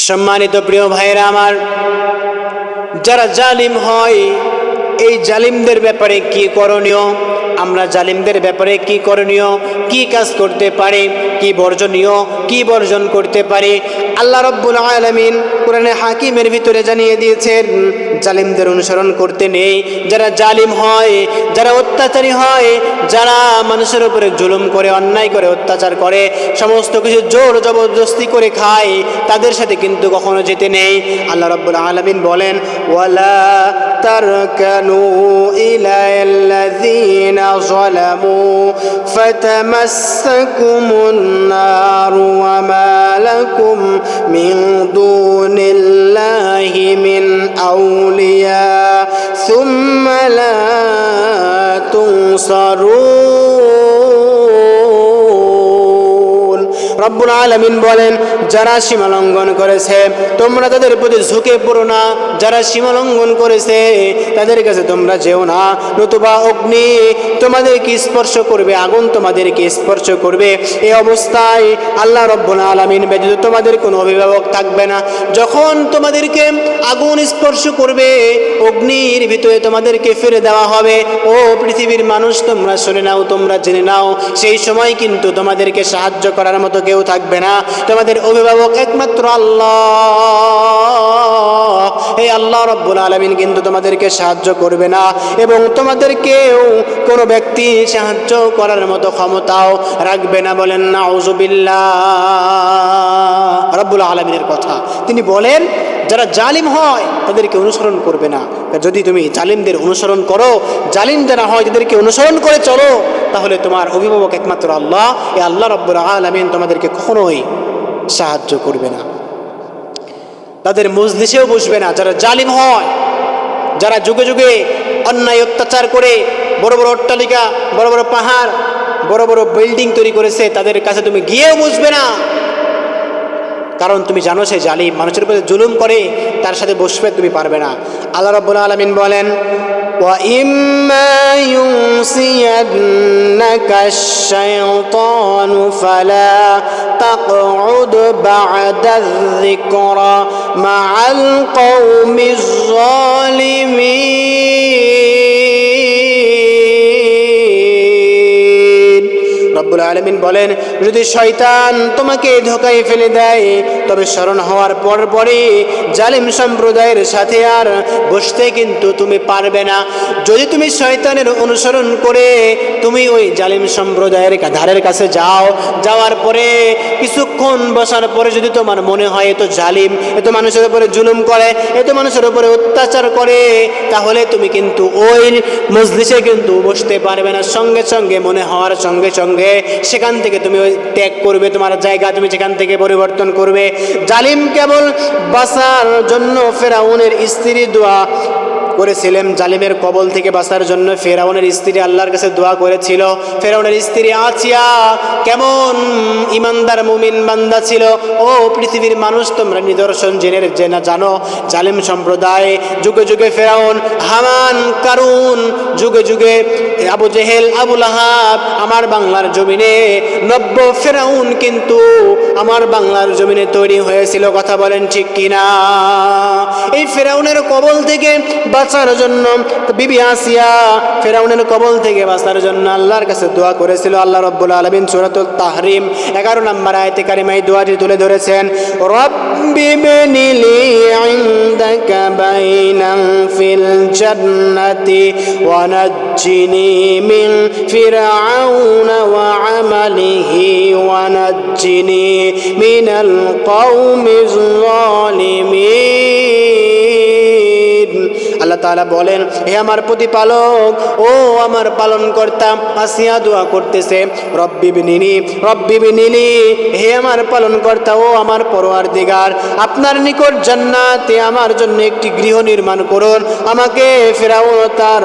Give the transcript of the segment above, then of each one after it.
সম্মানিত প্রিয় ভাইরা আমার, যারা জালিম হয় এই জালিমদের ব্যাপারে কি করণীয়, আমরা জালিমদের ব্যাপারে কি করণীয়, কি কাজ করতে পারি, কি বর্জনীয়, কি বর্জন করতে পারি, আল্লাহ রাব্বুল আলামিন কোরআনে হাকিমের ভিতরে জানিয়ে দিয়েছেন জালিমদের অনুসরণ করতে নেই। যারা জালিম হয়, যারা অত্যাচারী হয়, যারা মানুষের উপরে জুলুম করে, অন্যায় করে, অত্যাচার করে, সমস্ত কিছু জোর জবরদস্তি করে খায়, তাদের সাথে কিন্তু কখনো যেতে নেই। আল্লাহ রাব্বুল আলামিন বলেন, ওয়ালা তারকানু ইলাল্লাযীনা যালামু ফাতামাসসাকুমুন নারু ওয়া মা লাকুম মিন দুনিল্লাহি মিন আউলিয়া সুম্মা লা তুনসারুন। রব্বুল আলামিন বলেন, যারা সীমা লঙ্ঘন করেছে তোমরা তাদের প্রতি ঝুঁকে পড়ো না। যারা সীমা লঙ্ঘন করেছে তাদের কাছে তোমরা যেও না, নতুবা অগ্নি তোমাদেরকে স্পর্শ করবে, আগুন তোমাদেরকে স্পর্শ করবে। এই অবস্থায় আল্লাহ রব্বুল আলামিন ব্যতীত তোমাদের কোনো অভিভাবক থাকবে না। যখন তোমাদেরকে আগুন স্পর্শ করবে, অগ্নির ভিতরে তোমাদেরকে ফেলে দেওয়া হবে, ও পৃথিবীর মানুষ তোমরা শুনে নাও, তোমরা জেনে নাও, সেই সময় কিন্তু তোমাদেরকে সাহায্য করার মতো কেউ থাকবে না। তোমাদের অভিভাবক একমাত্র আল্লাহ। এই আল্লাহ রাব্বুল আলামিন কিন্তু তোমাদেরকে সাহায্য করবে না, এবং তোমাদেরকেও কোনো ব্যক্তি সাহায্য করার মতো ক্ষমতাও রাখবে না। বলেন নাউযুবিল্লাহ। রাব্বুল আলামিনের কথা তিনি বলেন, যারা জালিম হয় তাদেরকে অনুসরণ করবে না। যদি তুমি জালিমদের অনুসরণ করো, জালিম যারা হয় তাদেরকে অনুসরণ করে চলো, তাহলে তোমার অভিভাবক একমাত্র আল্লাহ। এই আল্লাহ রাব্বুল আলামিন তোমাদেরকে কখনোই সাহায্য করবে না, তাদের মজলিসেও বসবে না। যারা জালিম হয়, যারা যুগে যুগে অন্যায় অত্যাচার করে বড় বড় অট্টালিকা, বড় বড় পাহাড়, বড় বড় বিল্ডিং তৈরি করেছে, তাদের কাছে তুমি গিয়েও বসবে না। কারণ তুমি জানো সে জালিম, মানুষের উপরে জুলুম করে, তার সাথে বসবে তুমি পারবে না। আল্লাহ রাব্বুল আলামিন বলেন, ওয়া ইম্মা ইউনসিয়ান্নাকাশ শাইতানু ফালা তাকউদ বা'দায যিকরা মা'আল কওমিজ যালিমিন। রব্বুল আলামিন বলেন, যদি শয়তান তোমাকে ধোঁকায় ফেলে দেয়, তবে স্মরণ হওয়ার পরে জালিম সম্প্রদায়ের সাথে আর বসতে কিন্তু তুমি পারবে না। যদি তুমি শয়তানের অনুসরণ করে তুমি ওই জালিম সম্প্রদায়ের ধারের কাছে যাও, যাওয়ার পরে কিছুক্ষণ বসার পরে যদি তোমার মনে হয় এ তো জালিম, এ তো মানুষের উপরে জুলুম করে, এ তো মানুষের উপরে অত্যাচার করে, তাহলে তুমি কিন্তু ওই মজলিসে কিন্তু বসতে পারবে না। সঙ্গে সঙ্গে মনে হওয়ার সঙ্গে সঙ্গে সেখান থেকে তুমি ওই ত্যাগ করবে, তোমার জায়গা তুমি সেখান থেকে পরিবর্তন করবে। জালিম কেবল বাঁচার জন্য ফেরাউনের স্ত্রী দোয়া করেছিলেন, জালিমের কবল থেকে বাঁচার জন্য ফেরাউনের স্ত্রী আল্লাহর কাছে দোয়া করেছিল। ফেরাউনের স্ত্রী আসিয়া কেমন ইমানদার মুমিন বান্দা ছিল। ও পৃথিবীর মানুষ, তোমরা নিদর্শন জেনে না জানো, জালিম সম্প্রদায় যুগে যুগে ফেরাউন, হামান, কারুন, যুগে যুগে আবু জেহেল, আবু লাহাব আমার বাংলার জমিনে, নব্য ফেরাউন কিন্তু আমার বাংলার জমিনে তৈরি হয়েছিল। কথা বলেন ঠিক কিনা? এই ফেরাউনের কবল থেকে বাঁচার জন্য বিবি আসিয়া ফেরাউনের কবল থেকে বাঁচার জন্য আল্লাহর কাছে দোয়া করেছিল। আল্লাহ রাব্বুল আলামিন সূরাতুল তাহরিম 11 নম্বর আয়াতে কারিমায় দোয়াটি তুলে ধরেছেন, রব্বি বিনিলি ইনদাকা বাইনান ফিল জান্নাতি ওয়া নাজ্জিনি মিন ফিরআউনা ওয়া আমালিহি ওয়া নাজ্জিনি মিনাল কওমিজ যালিমিন। আল্লাহ তাআলা বলেন, হে আমার প্রতিপালক, ও আমার পালন কর্তা। আসিয়া দোয়া করতেছে, রব্বি বিনিনি, হে আমার পালন কর্তা, ও আমার পরওয়ারদিগার, আপনার নিকট জান্নাতে আমার জন্য একটি গৃহ নির্মাণ করুন, আমাকে ফেরাউন তার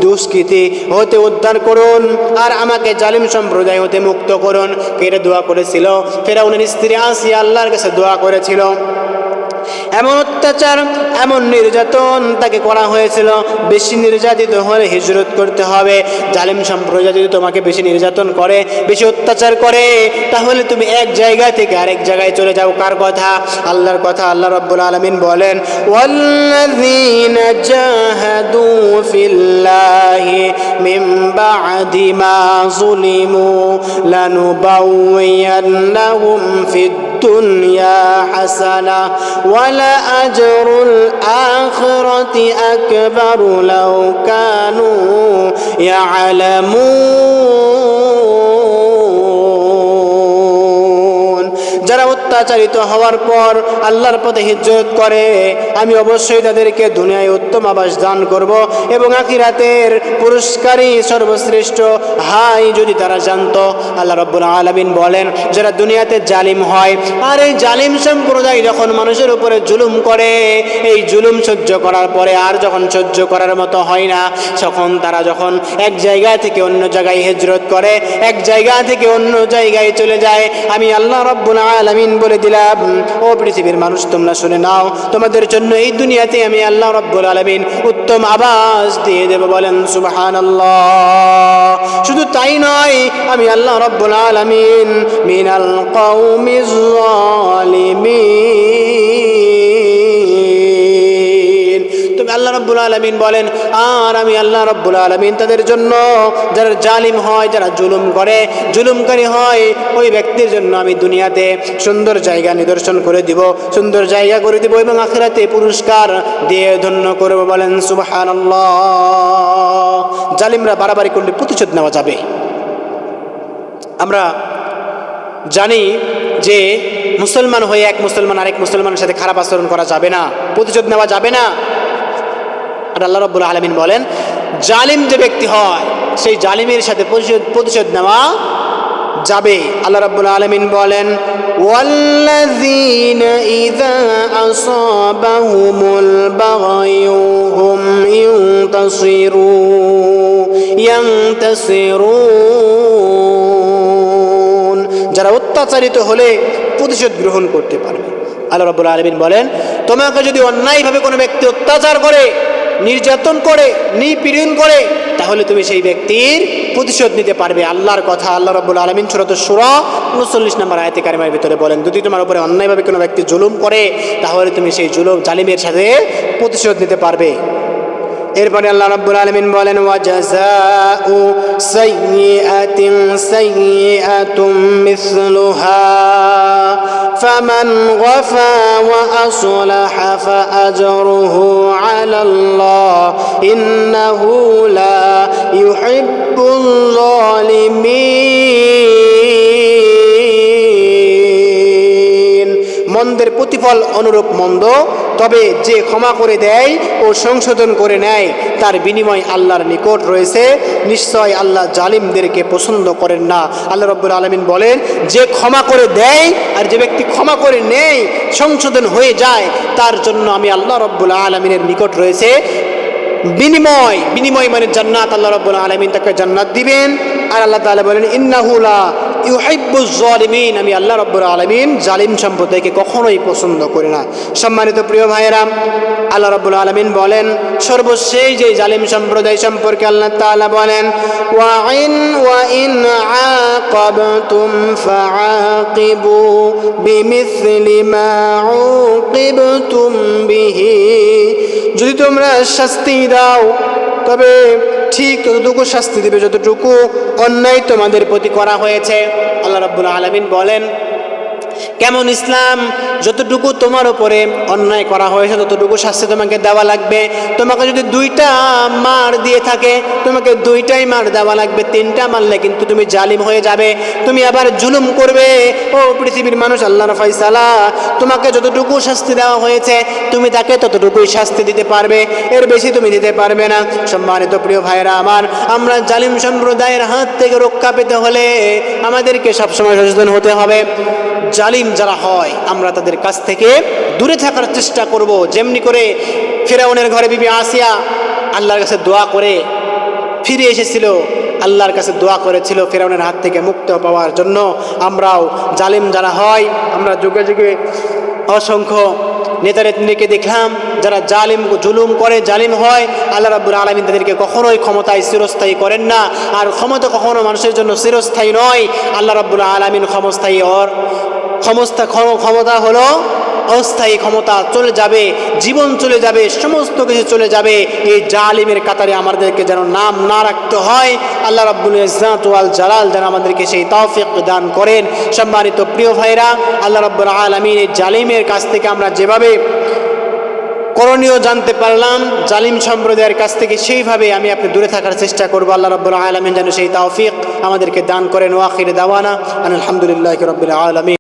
দুষ্কৃতি হতে উদ্ধার করুন, আর আমাকে জালিম সম্প্রদায় হতে মুক্ত করুন। কে দোয়া করেছিল? ফেরাউনের স্ত্রী আসিয়া আল্লাহর কাছে দোয়া করেছিল। এমন অত্যাচার, এমন নির্যাতন তাকে করা হয়েছিল। বেশি নির্যাতিত হলে হিজরত করতে হবে। জালিম সম্প্রদায় যদি তোমাকে বেশি নির্যাতন করে, বেশি অত্যাচার করে, তাহলে তুমি এক জায়গা থেকে আরেক জায়গায় চলে যাও। কার কথা? আল্লাহর কথা। আল্লাহ রাব্বুল আলামিন বলেন, ওয়াল্লাযীনা জাহাদু ফিল্লাহি মিন বা'দি মা যুলিমু লানুবাওয়িয়ান্নাহুম ফিদ দুনিয়া হাসানা ওয়া লাআজরুল আখিরাতি আকবারু লাউ কানু ইয়ালামুন। যারা অত্যাচারিত হওয়ার পর আল্লাহর পথে হিজরত করে, আমি অবশ্যই তাদেরকে দুনিয়ায় উত্তম আবাস দান করব এবং আখিরাতের পুরস্কারই সর্বশ্রেষ্ঠ। হাই যদি তারা জানতো। আল্লাহ রাব্বুল আলামিন বলেন, যারা দুনিয়াতে জালিম হয়, আর এই জালিম সম্প্রদায় যখন মানুষের উপরে জুলুম করে, এই জুলুম সহ্য করার পরে আর যখন সহ্য করার মতো হয় না, তখন তারা যখন এক জায়গা থেকে অন্য জায়গায় হিজরত করে, এক জায়গা থেকে অন্য জায়গায় চলে যায়, আমি আল্লাহ রাব্বুল আলামিন বলে দিলাম, ও পৃথিবীর মানুষ তোমরা শুনে নাও, তোমাদের জন্য এই দুনিয়াতে আমি আল্লাহ রাব্বুল আলামিন উত্তম আবাস দিয়ে দেব। বলেন সুবহানাল্লাহ। শুধু তাই নয়, আমি আল্লাহ রাব্বুল আলামিন মিনাল কওমিজ জালিমিন, তুমি আল্লাহ রাব্বুল আলামিন বলেন, আর আমি আল্লাহ রাব্বুল আলামিন তাদের জন্য, যারা জালিম হয়, যারা জুলুম করে, জুলুমকারী হয়, ওই ব্যক্তির জন্য আমি দুনিয়াতে সুন্দর জায়গা নিদর্শন করে দিব, সুন্দর জায়গা করে দিব এবং আখিরাতে পুরস্কার দিয়ে ধন্য করব। বলেন সুবহানাল্লাহ। জালিমরা বাড়াবাড়ি করলে প্রতিশোধ নেওয়া যাবে। আমরা জানি যে মুসলমান হয়ে এক মুসলমান আরেক মুসলমানের সাথে খারাপ আচরণ করা যাবে না, প্রতিশোধ নেওয়া যাবে না। আর আল্লাহ রাব্বুল আলামিন বলেন, জালিম যে ব্যক্তি হয় সেই জালিমের সাথে প্রতিশোধ নেওয়া যাবে। আল্লাহ রাব্বুল আলামিন বলেন, ওয়াল্লাযীনা ইযা আসাবাহুমুল বাগয়ু হুম ইয়ানতাসিরুন, যারা অত্যাচারিত হলে প্রতিশোধ গ্রহণ করতে পারবে। আল্লাহ রাব্বুল আলামিন বলেন, তোমাকে যদি অন্যায়ভাবে কোনো ব্যক্তি অত্যাচার করে, নির্যাতন করে, নিপীড়ন করে, তাহলে তুমি সেই ব্যক্তির প্রতিশোধ নিতে পারবে। আল্লাহর কথা। আল্লাহ রাব্বুল আলামিন সূরাতুশ শূরা 39 নম্বর আয়াতে কারিমার ভিতরে বলেন, যদি তোমার উপরে অন্যায়ভাবে কোনো ব্যক্তি জুলুম করে, তাহলে তুমি সেই জালিমের সাথে প্রতিশোধ নিতে পারবে। এরপরে আল্লাহ রাব্বুল আলামিন বলেন, ওয়া জাযাউ সাইয়্যাতিন সাইয়্যাতুম মিসলুহা ফামান গাফা ওয়া আসলাহা ফাআজরুহু আলাল্লাহ ইন্নাহু লা ইউহিব্বুল যালিমিন। মন্দের প্রতিফল অনুরূপ মন্দ, তবে যে ক্ষমা করে দেয় ও সংশোধন করে নেয় তার বিনিময় আল্লাহর নিকট রয়েছে। নিশ্চয় আল্লাহ জালিমদেরকে পছন্দ করেন না। আল্লাহ রাব্বুল আলামিন বলেন, যে ক্ষমা করে দেয় আর যে ব্যক্তি ক্ষমা করে নেয়, সংশোধন হয়ে যায়, তার জন্য আমি আল্লাহ রাব্বুল আলামিনের নিকট রয়েছে বিনিময়। বিনিময় মানে জান্নাত। আল্লাহ রাব্বুল আলামিন তাকে জান্নাত দিবেন। আর আল্লাহ তাআলা বলেন, ইন্নাহু লা ইউহিব্বুজ জালিমিন, আমি আল্লাহ রাব্বুল আলামিন জালিম সম্প্রদায়কে কখনোই পছন্দ করি না। সম্মানিত প্রিয় ভাইয়েরা, আল্লাহ রাব্বুল আলামিন বলেন, সর্বশেষ যে জালিম সম্প্রদায় সম্পর্কে আল্লাহ তাআলা বলেন, ওয়া ইন আকাবতুম ফাআকিবু বিমিসলি মা উকিবতুম বিহি, যদি তোমরা শাস্তি দাও তবে ঠিক ততটুকু শাস্তি দেবে যতটুকু অন্যায় তোমাদের প্রতি করা হয়েছে। আল্লাহ রাব্বুল আলামিন বলেন, কেমন ইসলাম, যতটুকু তোমার উপরে অন্যায় করা হয়েছে ততটুকু শাস্তি তোমাকে দেওয়া লাগবে। তোমাকে যদি 2টা মার দিয়ে থাকে, তোমাকে 2টাই মার দেওয়া লাগবে। 3টা মারলে কিন্তু তুমি জালিম হয়ে যাবে, তুমি আবার জুলুম করবে। ও পৃথিবীর মানুষ, আল্লাহর ফয়সালা, তোমাকে যতটুকু শাস্তি দেওয়া হয়েছে তুমি তাকে ততটুকুই শাস্তি দিতে পারবে, এর বেশি তুমি দিতে পারবে না। সম্মানিত প্রিয় ভাইয়েরা আমার, আমরা জালিম সম্প্রদায়ের হাত থেকে রক্ষা পেতে হলে আমাদেরকে সবসময় সচেতন হতে হবে। জালিম যারা হয় আমরা তাদের কাছ থেকে দূরে থাকার চেষ্টা করব। যেমনি করে ফিরআউনের ঘরে বিবি আসিয়া আল্লাহর কাছে দোয়া করে ফিরে এসেছিল, আল্লাহর কাছে দোয়া করেছিল ফিরআউনের হাত থেকে মুক্ত পাওয়ার জন্য, আমরাও জালিম যারা হয় আমরা যুগে যুগে অসংখ্য নেতানেত্রীকে দেখলাম যারা জুলুম করে, জালিম হয়, আল্লাহ রাব্বুল আলামিন তাদেরকে কখনোই ক্ষমতায় চিরস্থায়ী করেন না। আর ক্ষমতা কখনো মানুষের জন্য চিরস্থায়ী নয়। আল্লাহ রাব্বুল আলামিন ক্ষমতা হলো অস্থায়ী ক্ষমতা, চলে যাবে, জীবন চলে যাবে, সমস্ত কিছু চলে যাবে। এই জালিমের কাতারে আমাদেরকে যেন নাম না রাখতে হয়। আল্লাহ রাব্বুল ইজ্জাত ওয়াল জালাল যেন আমাদেরকে সেই তৌফিক দান করেন। সম্মানিত প্রিয় ভাইরা, আল্লাহ রাব্বুল আলামিন এই জালিমের কাছ থেকে আমরা যেভাবে করণীয় জানতে পারলাম, জালিম সম্প্রদায়ের কাছ থেকে সেইভাবে আমি আপনি দূরে থাকার চেষ্টা করব। আল্লাহ রাব্বুল আলামিন যেন সেই তৌফিক আমাদেরকে দান করেন। ওয়া আখির দাওয়ানা আলহামদুলিল্লাহি রাব্বিল আলামিন।